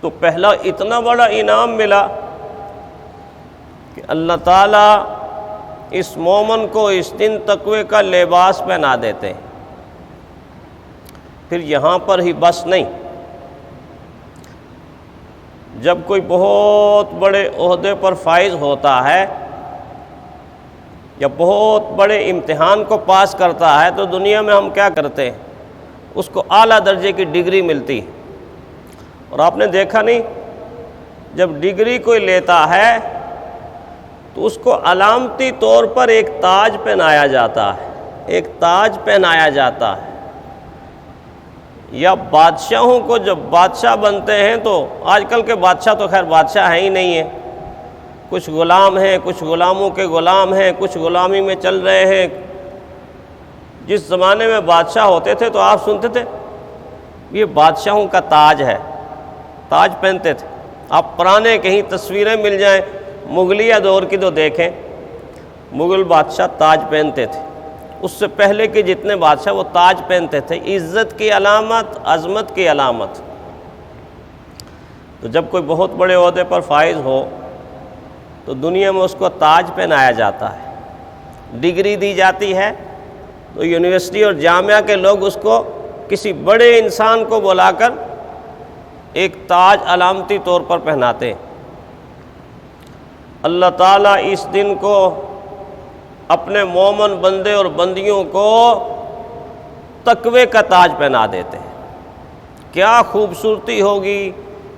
تو پہلا اتنا بڑا انعام ملا کہ اللہ تعالیٰ اس مومن کو اس دن تقوی کا لباس پہنا دیتے ہیں۔ پھر یہاں پر ہی بس نہیں، جب کوئی بہت بڑے عہدے پر فائز ہوتا ہے یا بہت بڑے امتحان کو پاس کرتا ہے تو دنیا میں ہم کیا کرتے ہیں، اس کو اعلیٰ درجے کی ڈگری ملتی ہے۔ اور آپ نے دیکھا نہیں، جب ڈگری کوئی لیتا ہے تو اس کو علامتی طور پر ایک تاج پہنایا جاتا ہے، ایک تاج پہنایا جاتا ہے۔ یا بادشاہوں کو جب بادشاہ بنتے ہیں تو آج کل کے بادشاہ تو خیر بادشاہ ہیں ہی نہیں ہیں، کچھ غلام ہیں، کچھ غلاموں کے غلام ہیں، کچھ غلامی میں چل رہے ہیں۔ جس زمانے میں بادشاہ ہوتے تھے تو آپ سنتے تھے یہ بادشاہوں کا تاج ہے، تاج پہنتے تھے۔ آپ پرانے کہیں تصویریں مل جائیں مغلیہ دور کی تو دیکھیں، مغل بادشاہ تاج پہنتے تھے، اس سے پہلے کے جتنے بادشاہ وہ تاج پہنتے تھے، عزت کی علامت، عظمت کی علامت۔ تو جب کوئی بہت بڑے عہدے پر فائز ہو تو دنیا میں اس کو تاج پہنایا جاتا ہے، ڈگری دی جاتی ہے، تو یونیورسٹی اور جامعہ کے لوگ اس کو کسی بڑے انسان کو بلا کر ایک تاج علامتی طور پر پہناتے ہیں۔ اللہ تعالیٰ اس دن کو اپنے مومن بندے اور بندیوں کو تقوی کا تاج پہنا دیتے ہیں۔ کیا خوبصورتی ہوگی،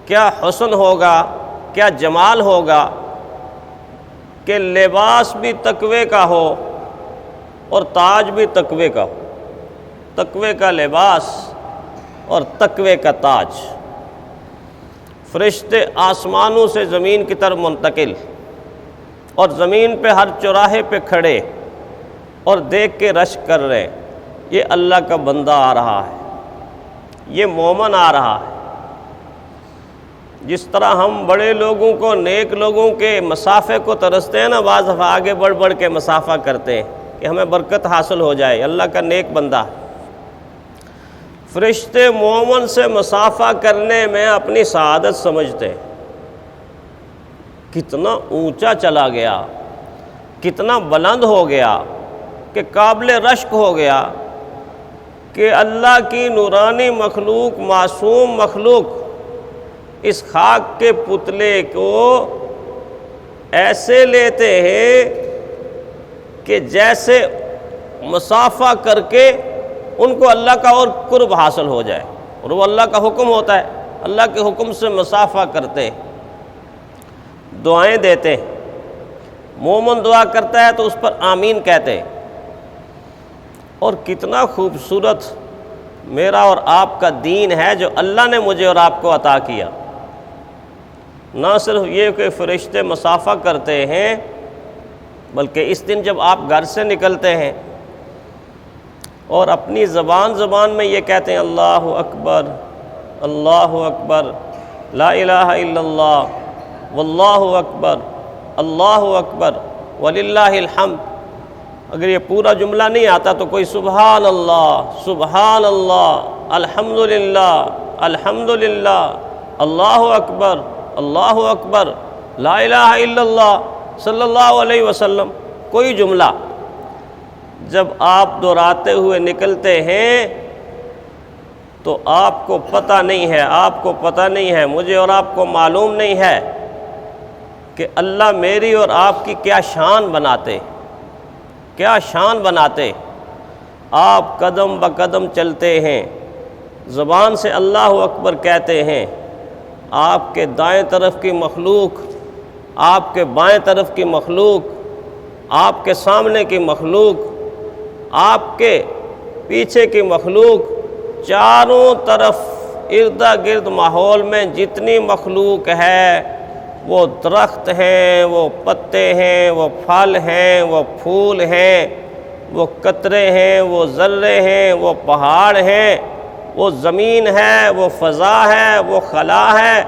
کیا حسن ہوگا، کیا جمال ہوگا کہ لباس بھی تقوی کا ہو اور تاج بھی تقوی کا ہو، تقوی کا لباس اور تقوی کا تاج۔ فرشتے آسمانوں سے زمین کی طرف منتقل اور زمین پہ ہر چوراہے پہ کھڑے اور دیکھ کے رشک کر رہے، یہ اللہ کا بندہ آ رہا ہے، یہ مومن آ رہا ہے۔ جس طرح ہم بڑے لوگوں کو، نیک لوگوں کے مسافے کو ترستے ہیں نا، بعض دفعہ آگے بڑھ بڑھ کے مسافہ کرتے ہیں کہ ہمیں برکت حاصل ہو جائے، اللہ کا نیک بندہ۔ فرشتے مومن سے مسافہ کرنے میں اپنی سعادت سمجھتے ہیں۔ کتنا اونچا چلا گیا، کتنا بلند ہو گیا کہ قابل رشک ہو گیا کہ اللہ کی نورانی مخلوق، معصوم مخلوق اس خاک کے پتلے کو ایسے لیتے ہیں کہ جیسے مسافہ کر کے ان کو اللہ کا اور قرب حاصل ہو جائے، اور وہ اللہ کا حکم ہوتا ہے، اللہ کے حکم سے مسافہ کرتے، دعائیں دیتے۔ مومن دعا کرتا ہے تو اس پر آمین کہتے۔ اور کتنا خوبصورت میرا اور آپ کا دین ہے جو اللہ نے مجھے اور آپ کو عطا کیا۔ نہ صرف یہ کہ فرشتے مسافہ کرتے ہیں، بلکہ اس دن جب آپ گھر سے نکلتے ہیں اور اپنی زبان میں یہ کہتے ہیں اللہ اکبر، اللہ اکبر، لا الہ الا اللہ، واللہ اکبر، اللہ اکبر، وللہ الحمد۔ اگر یہ پورا جملہ نہیں آتا تو کوئی سبحان اللہ، سبحان اللہ، الحمدللہ، الحمدللہ، اللہ اکبر، اللہ اکبر، لا الہ الا اللہ، صلی اللہ علیہ وسلم، کوئی جملہ جب آپ دہراتے ہوئے نکلتے ہیں تو آپ کو پتہ نہیں ہے، آپ کو پتہ نہیں ہے، مجھے اور آپ کو معلوم نہیں ہے کہ اللہ میری اور آپ کی کیا شان بناتے، کیا شان بناتے۔ آپ قدم بقدم چلتے ہیں، زبان سے اللہ اکبر کہتے ہیں، آپ کے دائیں طرف کی مخلوق، آپ کے بائیں طرف کی مخلوق، آپ کے سامنے کی مخلوق، آپ کے پیچھے کی مخلوق، چاروں طرف ارد گرد ماحول میں جتنی مخلوق ہے، وہ درخت ہیں، وہ پتے ہیں، وہ پھل ہیں، وہ پھول ہیں، وہ قطرے ہیں، وہ ذرے ہیں، وہ پہاڑ ہیں، وہ زمین ہے، وہ فضا ہے، وہ خلا ہے،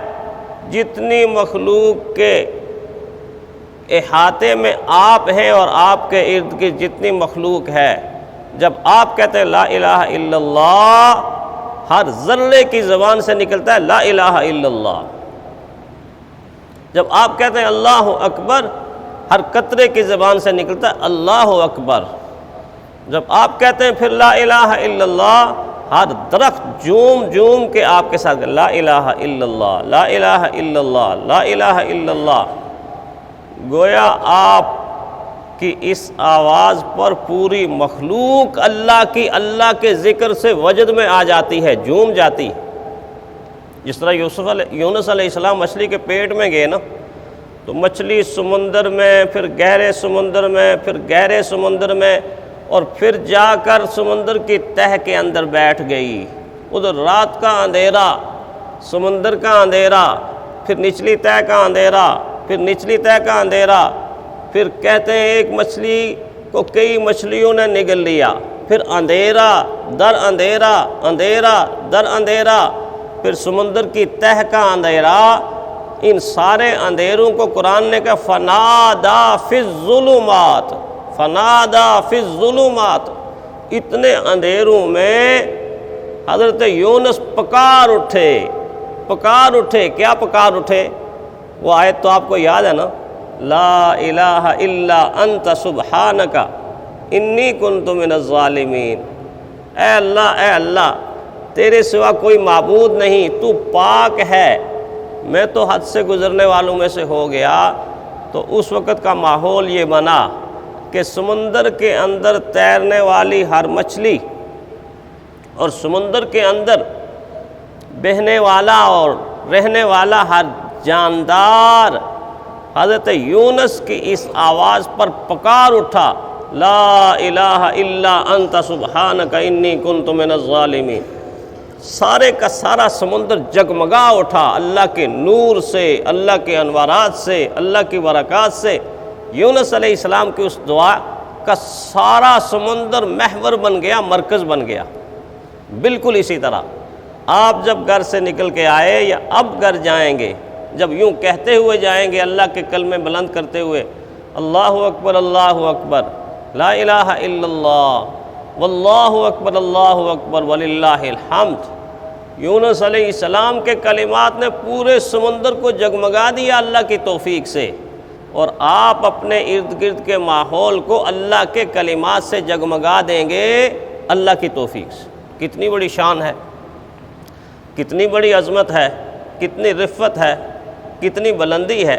جتنی مخلوق کے احاطے میں آپ ہیں اور آپ کے ارد کی جتنی مخلوق ہے، جب آپ کہتے ہیں لا الہ الا اللہ، ہر ذرے کی زبان سے نکلتا ہے لا الہ الا اللہ۔ جب آپ کہتے ہیں اللہ اکبر، ہر قطرے کی زبان سے نکلتا ہے اللہ اکبر۔ جب آپ کہتے ہیں پھر لا الہ الا اللہ، ہر درخت جوم جوم کے آپ کے ساتھ لا الہ الا اللہ، لا الہ الا اللہ، لا الہ الا اللہ۔ گویا آپ کی اس آواز پر پوری مخلوق اللہ کے ذکر سے وجد میں آ جاتی ہے، جھوم جاتی ہے۔ جس طرح یونس علیہ السلام مچھلی کے پیٹ میں گئے نا، تو مچھلی سمندر میں، پھر گہرے سمندر میں، پھر گہرے سمندر میں، اور پھر جا کر سمندر کی تہہ کے اندر بیٹھ گئی۔ ادھر رات کا اندھیرا، سمندر کا اندھیرا، پھر نچلی تہہ کا اندھیرا، پھر نچلی تہہ کا اندھیرا، پھر کہتے ہیں ایک مچھلی کو کئی مچھلیوں نے نگل لیا، پھر اندھیرا در اندھیرا، اندھیرا در اندھیرا، پھر سمندر کی تہہ کا اندھیرا۔ ان سارے اندھیروں کو قرآن نے کہا فنادا فی الظلمات، فنادا فی الظلمات۔ اتنے اندھیروں میں حضرت یونس پکار اٹھے، پکار اٹھے۔ کیا پکار اٹھے؟ وہ آیت تو آپ کو یاد ہے نا، لا الہ الا انت سبحانک انی کنت من الظالمین۔ اے اللہ تیرے سوا کوئی معبود نہیں، تو پاک ہے، میں تو حد سے گزرنے والوں میں سے ہو گیا۔ تو اس وقت کا ماحول یہ بنا کہ سمندر کے اندر تیرنے والی ہر مچھلی اور سمندر کے اندر بہنے والا اور رہنے والا ہر جاندار حضرت یونس کی اس آواز پر پکار اٹھا، لا الہ الا انت سبحانک انی کنت من الظالمین۔ سارے کا سارا سمندر جگمگا اٹھا اللہ کے نور سے، اللہ کے انوارات سے، اللہ کی برکات سے۔ یونس علیہ السلام کی اس دعا کا سارا سمندر محور بن گیا، مرکز بن گیا۔ بالکل اسی طرح آپ جب گھر سے نکل کے آئے یا اب گھر جائیں گے، جب یوں کہتے ہوئے جائیں گے اللہ کے کلمے بلند کرتے ہوئے، اللہ اکبر اللہ اکبر، لا الہ الا اللہ، واللہ اکبر اللہ اکبر وللہ الحمد۔ یونس علیہ السلام کے کلمات نے پورے سمندر کو جگمگا دیا اللہ کی توفیق سے، اور آپ اپنے ارد گرد کے ماحول کو اللہ کے کلمات سے جگمگا دیں گے اللہ کی توفیق سے۔ کتنی بڑی شان ہے، کتنی بڑی عظمت ہے، کتنی رفت ہے، کتنی بلندی ہے